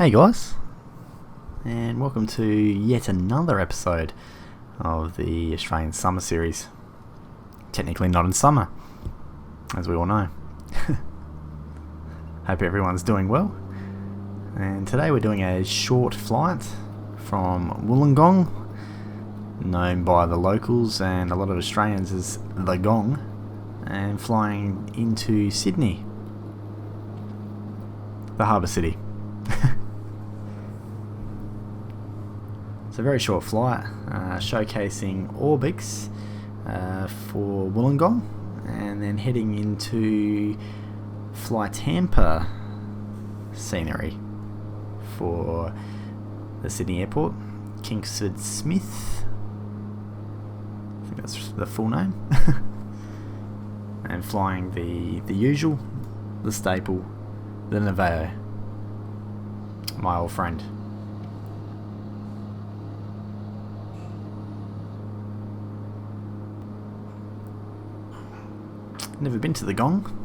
Hey guys, and welcome to yet another episode of the Australian Summer Series. Technically not in summer, as we all know. Hope everyone's doing well. And today we're doing a short flight from Wollongong, known by the locals and a lot of Australians as the Gong, and flying into Sydney, the harbour city. It's a very short flight, showcasing orbx for Wollongong, and then heading into FlyTampa scenery for the Sydney airport, Kingsford Smith, I think that's the full name, and flying the usual, the staple, the Navajo, my old friend. Never been to the Gong.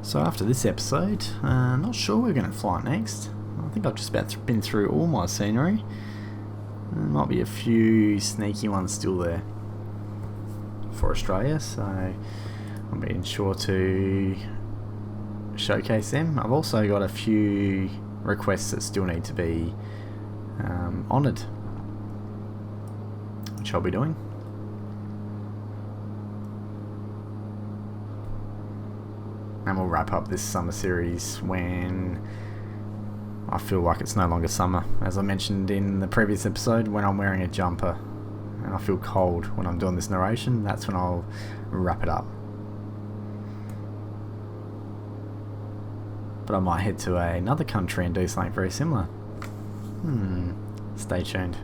So after this episode, not sure we're going to fly next. I think I've just about been through all my scenery. There might be a few sneaky ones still there for Australia, so I'm being sure to showcase them. I've also got a few requests that still need to be honoured, which I'll be doing. And we'll wrap up this summer series when I feel like it's no longer summer. As I mentioned in the previous episode, when I'm wearing a jumper and I feel cold when I'm doing this narration, that's when I'll wrap it up. But I might head to another country and do something very similar. Stay tuned.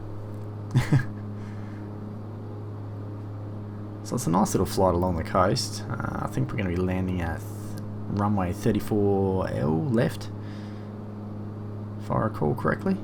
So it's a nice little flight along the coast. I think we're going to be landing at runway 34L left, if I recall correctly.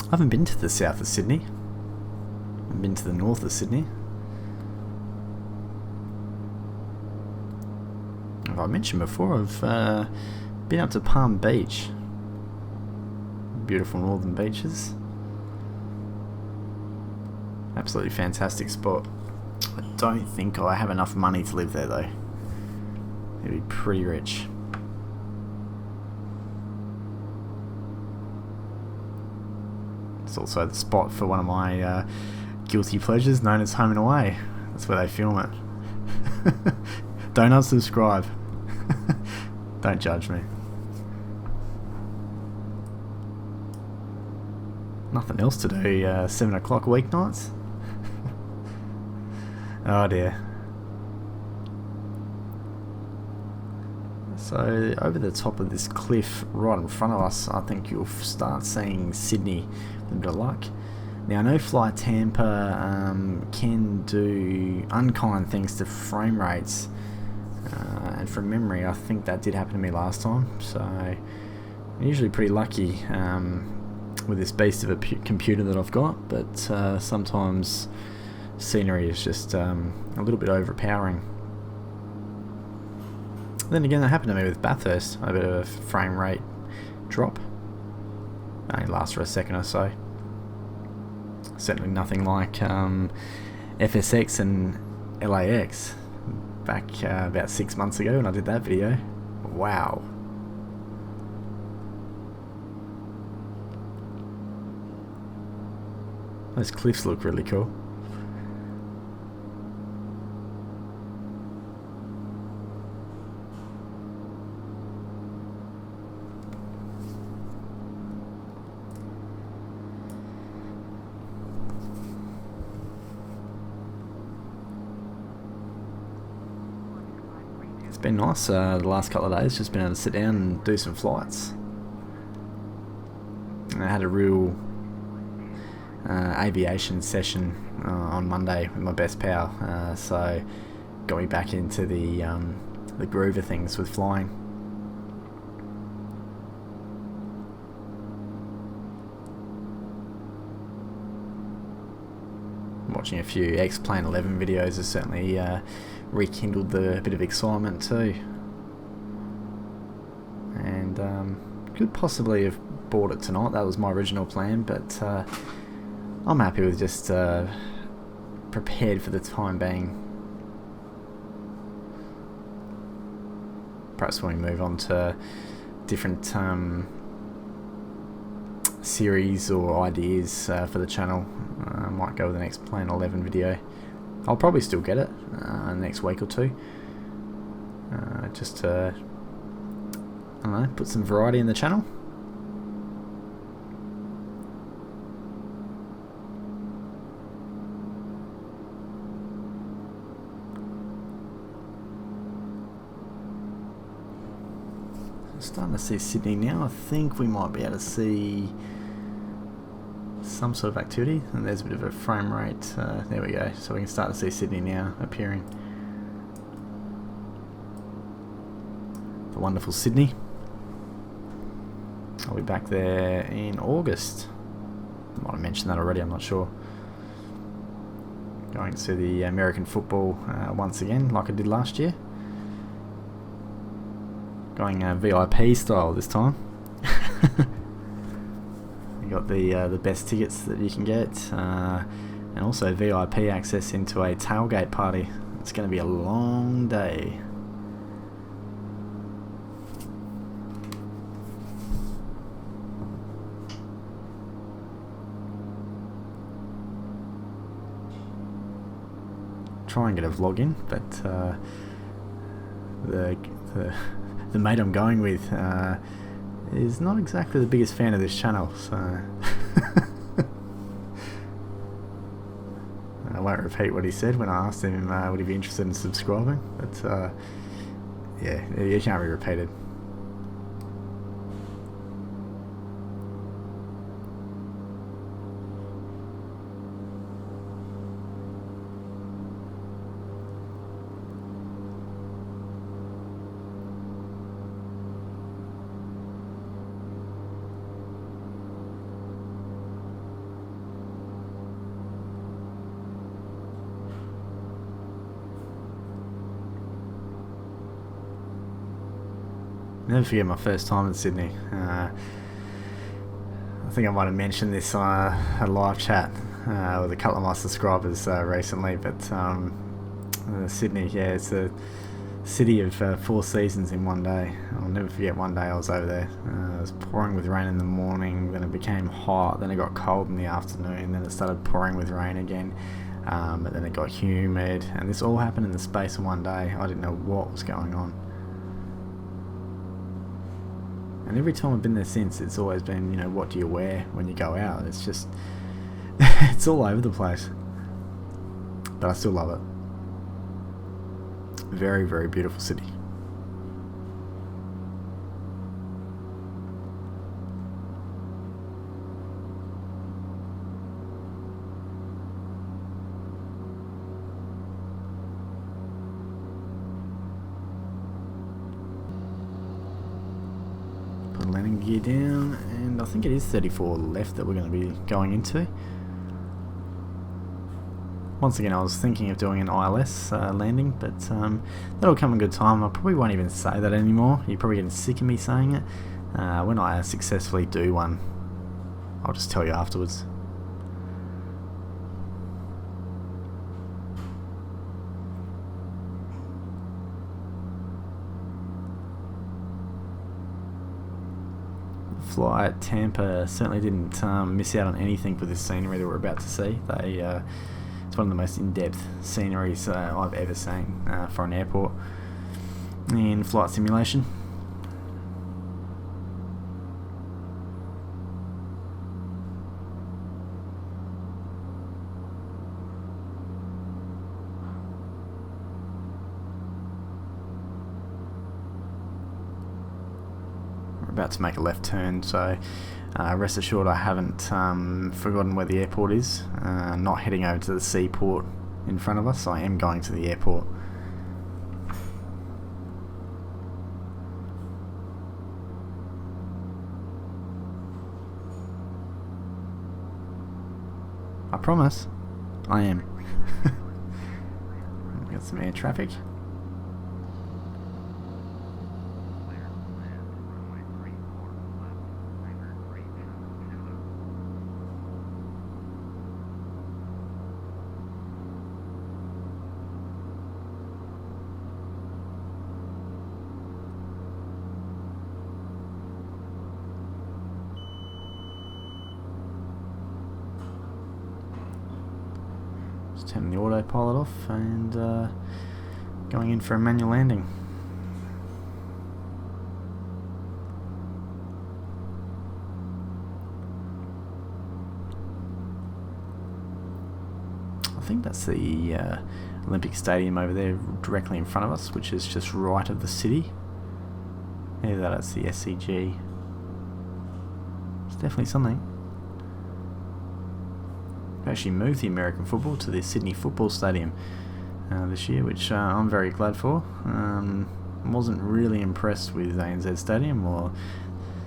I haven't been to the south of Sydney. I've been to the north of Sydney. As I mentioned before, I've been up to Palm Beach. Beautiful northern beaches. Absolutely fantastic spot. I don't think I have enough money to live there though. It'd be pretty rich. It's also the spot for one of my guilty pleasures known as Home and Away. That's where they film it. Don't unsubscribe. Don't judge me. Nothing else to do 7 o'clock weeknights. Oh dear. So over the top of this cliff right in front of us, I think you'll start seeing Sydney with a bit of luck. Now I know FlyTampa can do unkind things to frame rates, and from memory I think that did happen to me last time, so I'm usually pretty lucky with this beast of a computer that I've got, but sometimes scenery is just a little bit overpowering. Then again, that happened to me with Bathurst. A bit of a frame rate drop. Only lasts for a second or so. Certainly nothing like FSX and LAX back about 6 months ago when I did that video. Wow. Those cliffs look really cool. It's been nice the last couple of days, just been able to sit down and do some flights. And I had a real aviation session on Monday with my best pal, so got me back into the groove of things with flying. Watching a few X-Plane 11 videos has certainly rekindled the bit of excitement too, and could possibly have bought it tonight. That was my original plan, but I'm happy with just prepared for the time being. Perhaps when we move on to different series or ideas for the channel, I might go with the next Plane 11 video. I'll probably still get it next week or two, just to, I don't know, put some variety in the channel. Starting to see Sydney now. I think we might be able to see some sort of activity, and there's a bit of a frame rate. There we go. So we can start to see Sydney now appearing. The wonderful Sydney. I'll be back there in August. I might have mentioned that already, I'm not sure. Going to the American football once again, like I did last year. Going VIP style this time. You got the best tickets that you can get, and also VIP access into a tailgate party. It's going to be a long day. Try and get a vlog in, but the mate I'm going with is not exactly the biggest fan of this channel, so I won't repeat what he said when I asked him would he be interested in subscribing, but yeah, it can't be repeated. Never forget my first time in Sydney. I think I might have mentioned this on a live chat with a couple of my subscribers recently, but Sydney, yeah, it's a city of 4 seasons in one day. I'll never forget one day I was over there. It was pouring with rain in the morning, then it became hot, then it got cold in the afternoon, then it started pouring with rain again, but then it got humid, and this all happened in the space of one day. I didn't know what was going on. And every time I've been there since, it's always been, you know, what do you wear when you go out? It's just, it's all over the place. But I still love it. Very, very beautiful city. Landing gear down, and I think it is 34 left that we're going to be going into. Once again, I was thinking of doing an ILS landing, but that'll come in good time. I probably won't even say that anymore. You're probably getting sick of me saying it. When I successfully do one, I'll just tell you afterwards. FlyTampa certainly didn't miss out on anything with this scenery that we're about to see. It's one of the most in-depth sceneries I've ever seen for an airport in flight simulation. About to make a left turn, so rest assured I haven't forgotten where the airport is. Not heading over to the seaport in front of us. I am going to the airport. I promise I am. Got some air traffic. Turning the autopilot off and going in for a manual landing. I think that's the Olympic Stadium over there directly in front of us, which is just right of the city. Either that's the SCG. It's definitely something. Actually moved the American football to the Sydney Football Stadium this year, which I'm very glad for. Wasn't really impressed with ANZ Stadium, or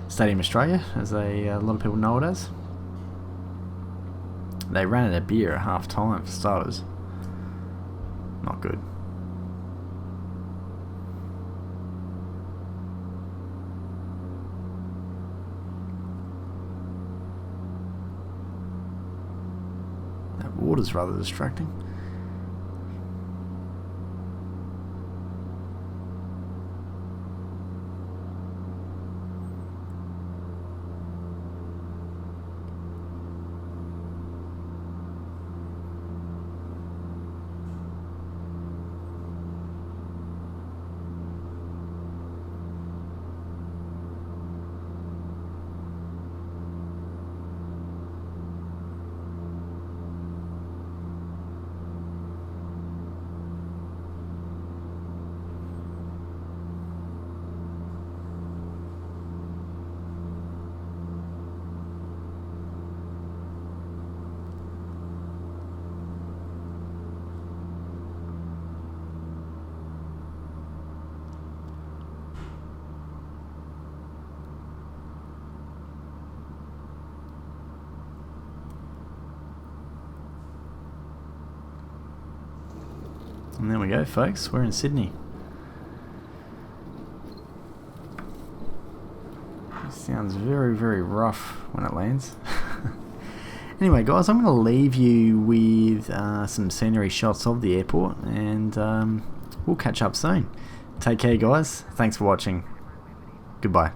Stadium Australia as a lot of people know it as. They ran out of beer at half time for starters. Not good. Water's rather distracting. And there we go, folks, we're in Sydney. It sounds very, very rough when it lands. Anyway, guys, I'm going to leave you with some scenery shots of the airport, and we'll catch up soon. Take care, guys. Thanks for watching. Goodbye.